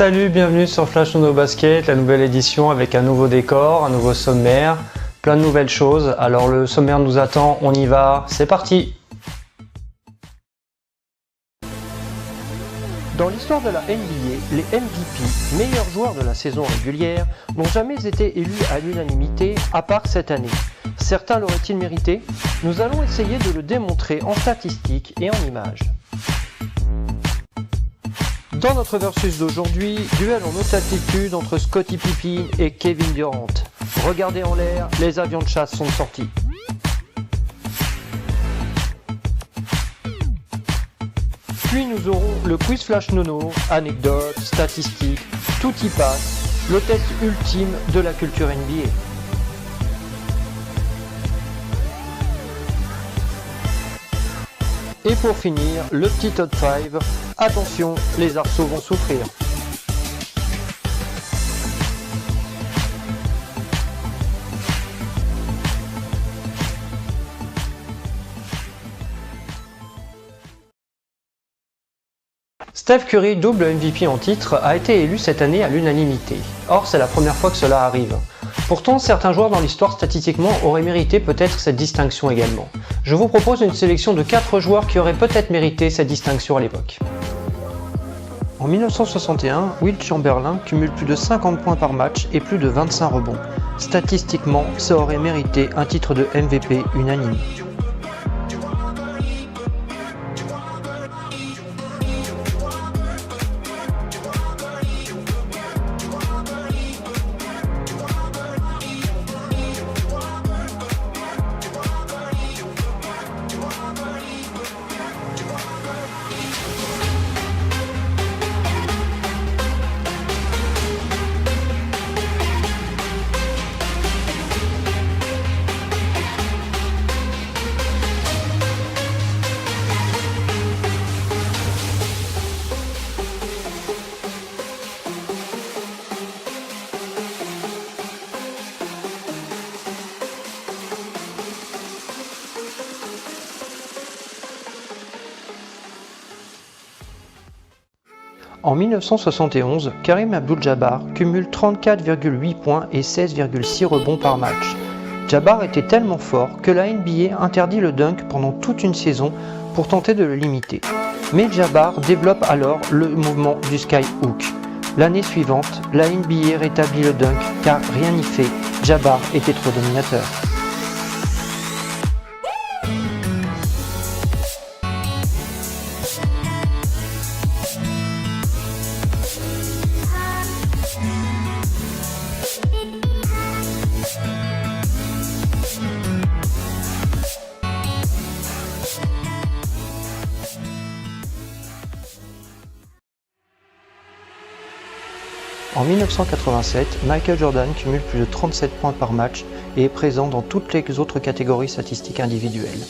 Salut, bienvenue sur Flash Nono Basket, la nouvelle édition avec un nouveau décor, un nouveau sommaire, plein de nouvelles choses. Alors le sommaire nous attend, on y va, c'est parti! Dans l'histoire de la NBA, les MVP, meilleurs joueurs de la saison régulière, n'ont jamais été élus à l'unanimité, à part cette année. Certains l'auraient-ils mérité? Nous allons essayer de le démontrer en statistiques et en images. Dans notre versus d'aujourd'hui, duel en haute altitude entre Scottie Pippen et Kevin Durant. Regardez en l'air, les avions de chasse sont sortis. Puis nous aurons le quiz Flash Nono, anecdotes, statistiques, tout y passe, le test ultime de la culture NBA. Et pour finir, le petit top 5, attention, les arceaux vont souffrir. Steph Curry, double MVP en titre, a été élu cette année à l'unanimité. Or, c'est la première fois que cela arrive. Pourtant, certains joueurs dans l'histoire statistiquement auraient mérité peut-être cette distinction également. Je vous propose une sélection de 4 joueurs qui auraient peut-être mérité cette distinction à l'époque. En 1961, Wilt Chamberlain cumule plus de 50 points par match et plus de 25 rebonds. Statistiquement, ça aurait mérité un titre de MVP unanime. En 1971, Kareem Abdul-Jabbar cumule 34,8 points et 16,6 rebonds par match. Jabbar était tellement fort que la NBA interdit le dunk pendant toute une saison pour tenter de le limiter. Mais Jabbar développe alors le mouvement du skyhook. L'année suivante, la NBA rétablit le dunk car rien n'y fait, Jabbar était trop dominateur. En 1987, Michael Jordan cumule plus de 37 points par match et est présent dans toutes les autres catégories statistiques individuelles.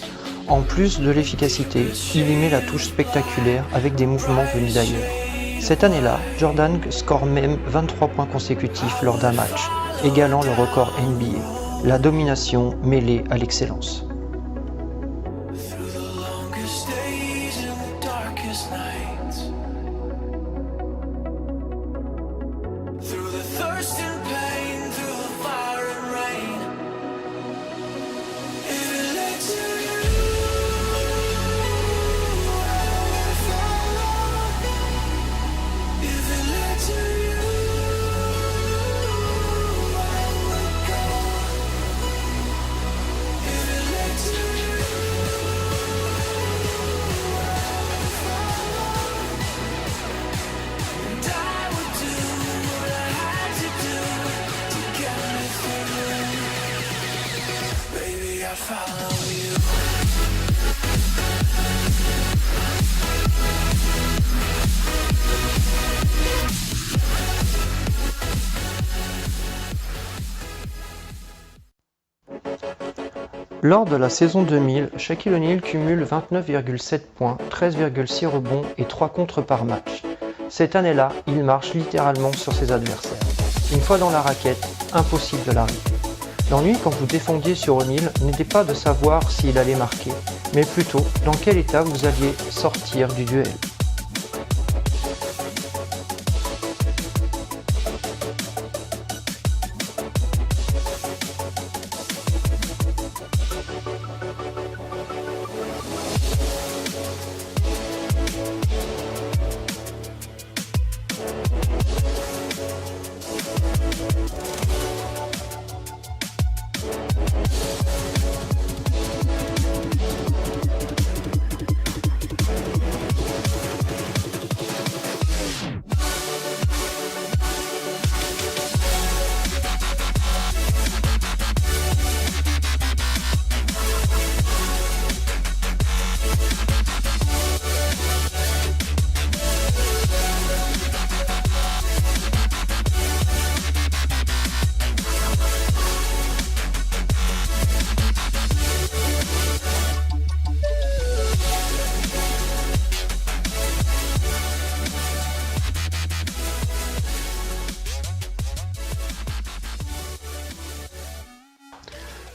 En plus de l'efficacité, il y met la touche spectaculaire avec des mouvements venus d'ailleurs. Cette année-là, Jordan score même 23 points consécutifs lors d'un match, égalant le record NBA. La domination mêlée à l'excellence. Lors de la saison 2000, Shaquille O'Neal cumule 29,7 points, 13,6 rebonds et 3 contres par match. Cette année-là, il marche littéralement sur ses adversaires. Une fois dans la raquette, impossible de l'arrêter. L'ennui quand vous défendiez sur O'Neal n'était pas de savoir s'il allait marquer, mais plutôt dans quel état vous alliez sortir du duel.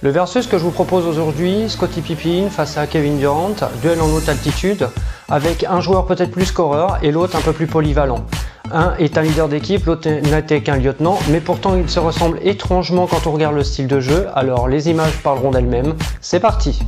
Le versus que je vous propose aujourd'hui, Scottie Pippen face à Kevin Durant, duel en haute altitude, avec un joueur peut-être plus scoreur et l'autre un peu plus polyvalent. Un est un leader d'équipe, l'autre n'était qu'un lieutenant, mais pourtant ils se ressemblent étrangement quand on regarde le style de jeu, alors les images parleront d'elles-mêmes. C'est parti!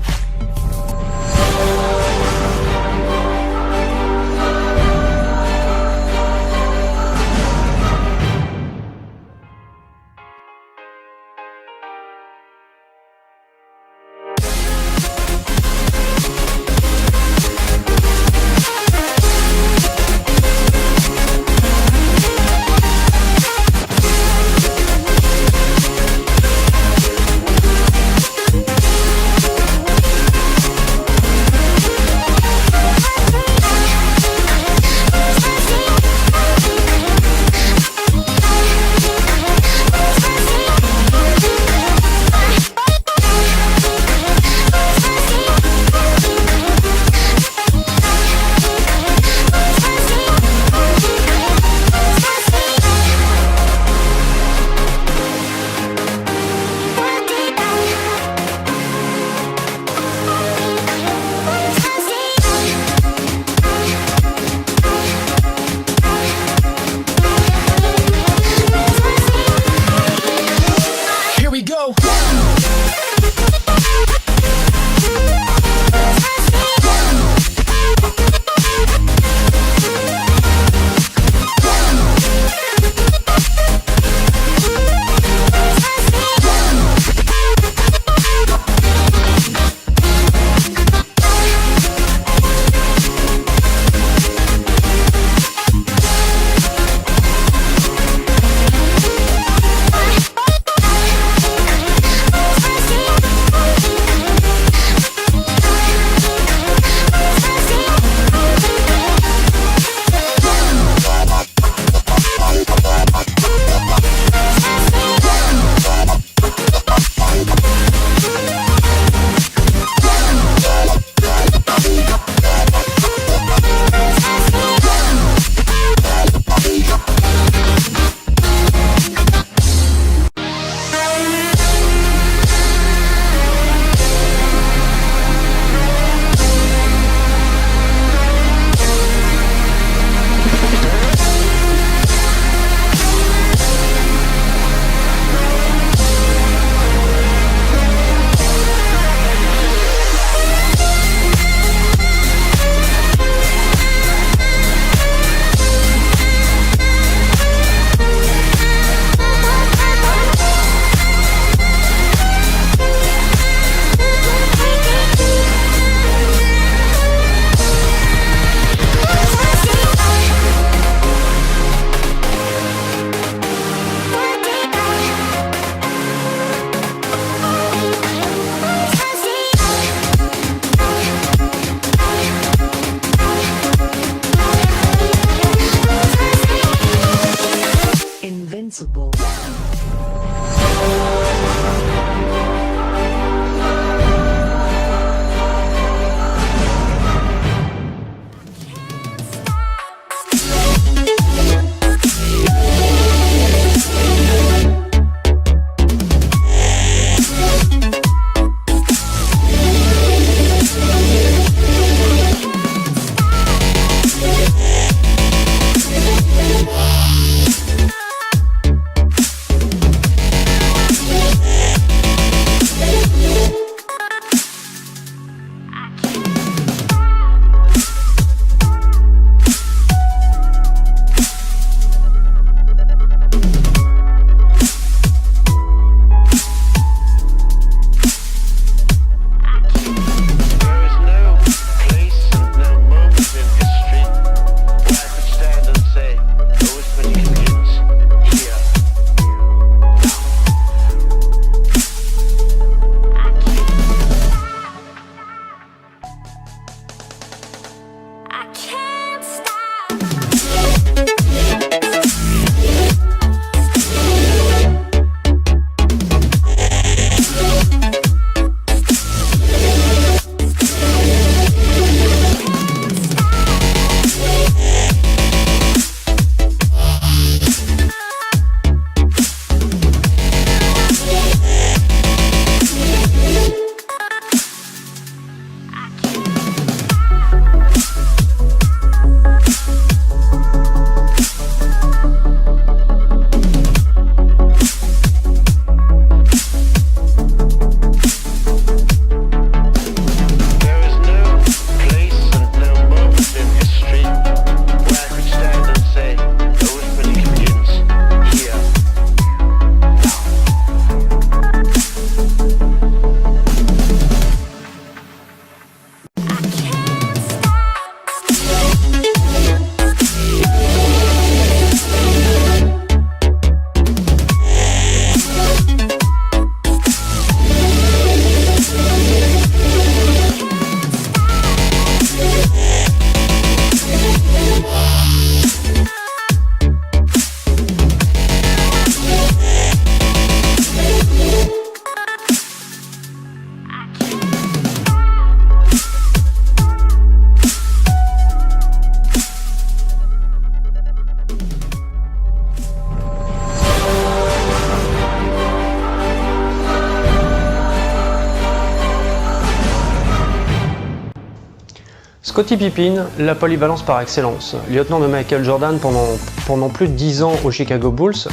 Scottie Pippen, la polyvalence par excellence. Lieutenant de Michael Jordan pendant plus de 10 ans aux Chicago Bulls,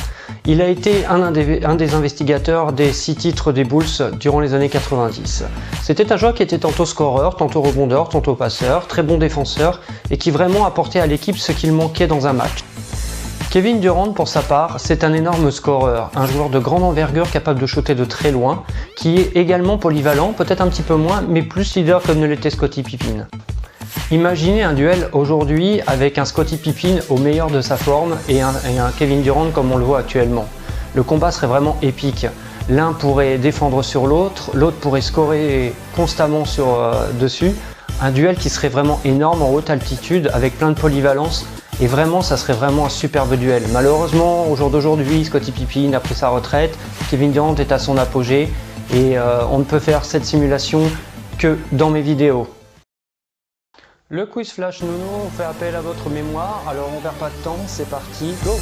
il a été un des investigateurs des 6 titres des Bulls durant les années 90. C'était un joueur qui était tantôt scoreur, tantôt rebondeur, tantôt passeur, très bon défenseur et qui vraiment apportait à l'équipe ce qu'il manquait dans un match. Kevin Durant, pour sa part, c'est un énorme scoreur, un joueur de grande envergure capable de shooter de très loin, qui est également polyvalent, peut-être un petit peu moins, mais plus leader que ne l'était Scottie Pippen. Imaginez un duel aujourd'hui avec un Scottie Pippen au meilleur de sa forme et un Kevin Durant comme on le voit actuellement. Le combat serait vraiment épique. L'un pourrait défendre sur l'autre, l'autre pourrait scorer constamment dessus. Un duel qui serait vraiment énorme en haute altitude avec plein de polyvalence et vraiment ça serait vraiment un superbe duel. Malheureusement au jour d'aujourd'hui Scottie Pippen a pris sa retraite, Kevin Durant est à son apogée et on ne peut faire cette simulation que dans mes vidéos. Le quiz flash Nono, on fait appel à votre mémoire, alors on perd pas de temps, c'est parti, go!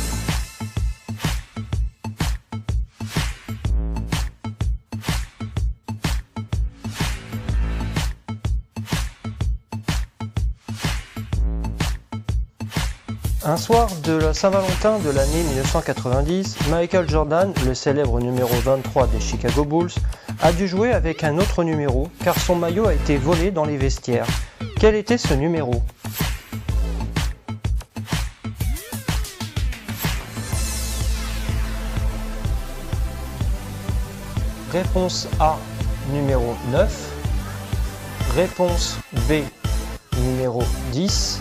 Un soir de la Saint-Valentin de l'année 1990, Michael Jordan, le célèbre numéro 23 des Chicago Bulls, a dû jouer avec un autre numéro car son maillot a été volé dans les vestiaires. Quel était ce numéro ? Réponse A, numéro 9. Réponse B, numéro 10.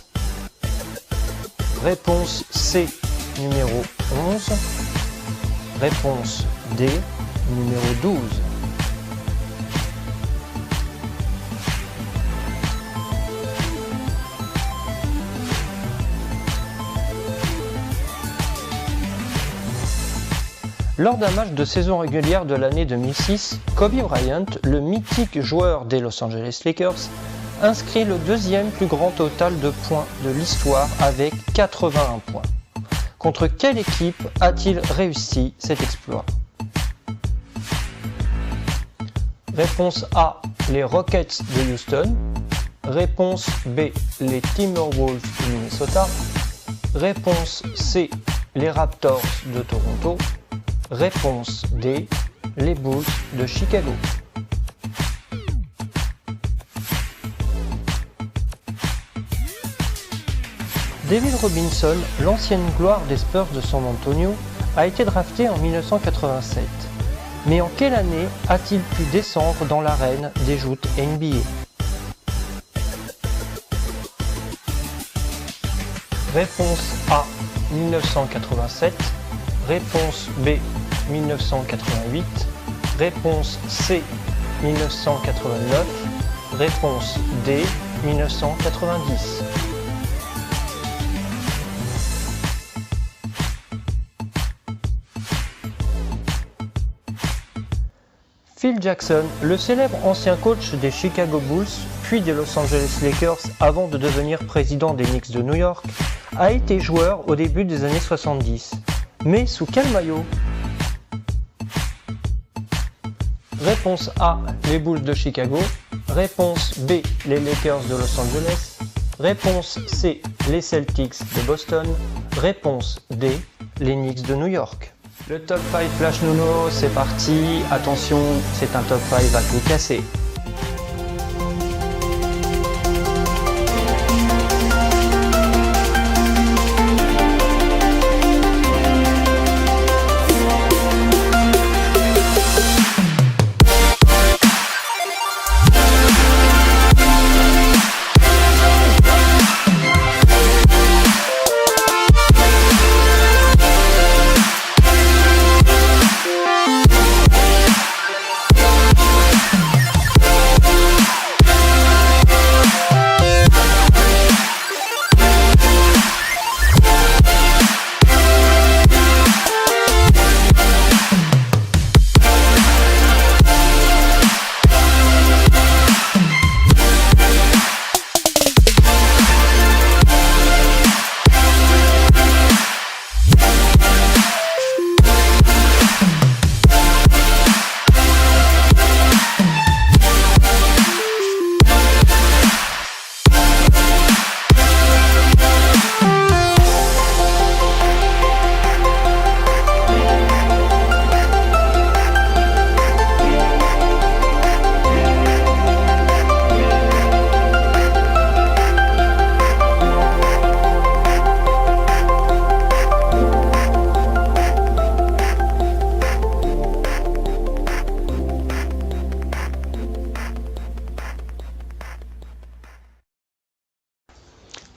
Réponse C, numéro 11. Réponse D, numéro 12. Lors d'un match de saison régulière de l'année 2006, Kobe Bryant, le mythique joueur des Los Angeles Lakers, inscrit le deuxième plus grand total de points de l'histoire avec 81 points. Contre quelle équipe a-t-il réussi cet exploit ? Réponse A, les Rockets de Houston. Réponse B, les Timberwolves de Minnesota. Réponse C, les Raptors de Toronto. Réponse D, les Bulls de Chicago. David Robinson, l'ancienne gloire des Spurs de San Antonio, a été drafté en 1987. Mais en quelle année a-t-il pu descendre dans l'arène des joutes NBA ? Réponse A, 1987. Réponse B, 1988. Réponse C, 1989. Réponse D, 1990. Phil Jackson, le célèbre ancien coach des Chicago Bulls, puis des Los Angeles Lakers avant de devenir président des Knicks de New York, a été joueur au début des années 70. Mais sous quel maillot ? Réponse A, les Bulls de Chicago. Réponse B, les Lakers de Los Angeles. Réponse C, les Celtics de Boston. Réponse D, les Knicks de New York. Le top 5 Flash Nono, c'est parti. Attention, c'est un top 5 à tout casser.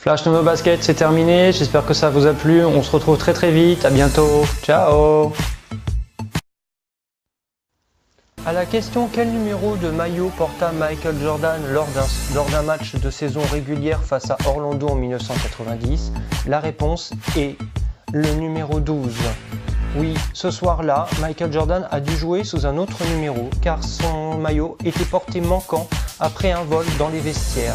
Flash Nono Basket, c'est terminé. J'espère que ça vous a plu. On se retrouve très très vite. À bientôt. Ciao. À la question quel numéro de maillot porta Michael Jordan lors d'un match de saison régulière face à Orlando en 1990, la réponse est le numéro 12. Oui, ce soir-là, Michael Jordan a dû jouer sous un autre numéro car son maillot était porté manquant après un vol dans les vestiaires.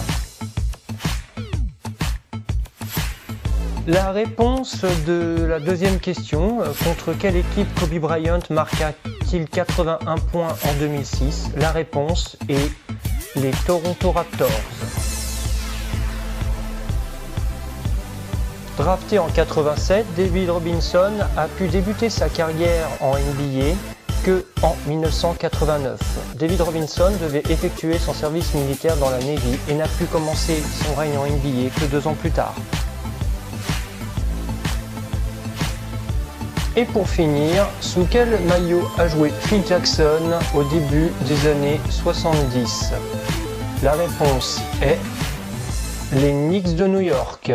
La réponse de la deuxième question, contre quelle équipe Kobe Bryant marqua-t-il 81 points en 2006? La réponse est les Toronto Raptors. Drafté en 87, David Robinson a pu débuter sa carrière en NBA que en 1989. David Robinson devait effectuer son service militaire dans la Navy et n'a pu commencer son règne en NBA que 2 ans plus tard. Et pour finir, sous quel maillot a joué Phil Jackson au début des années 70? La réponse est les Knicks de New York.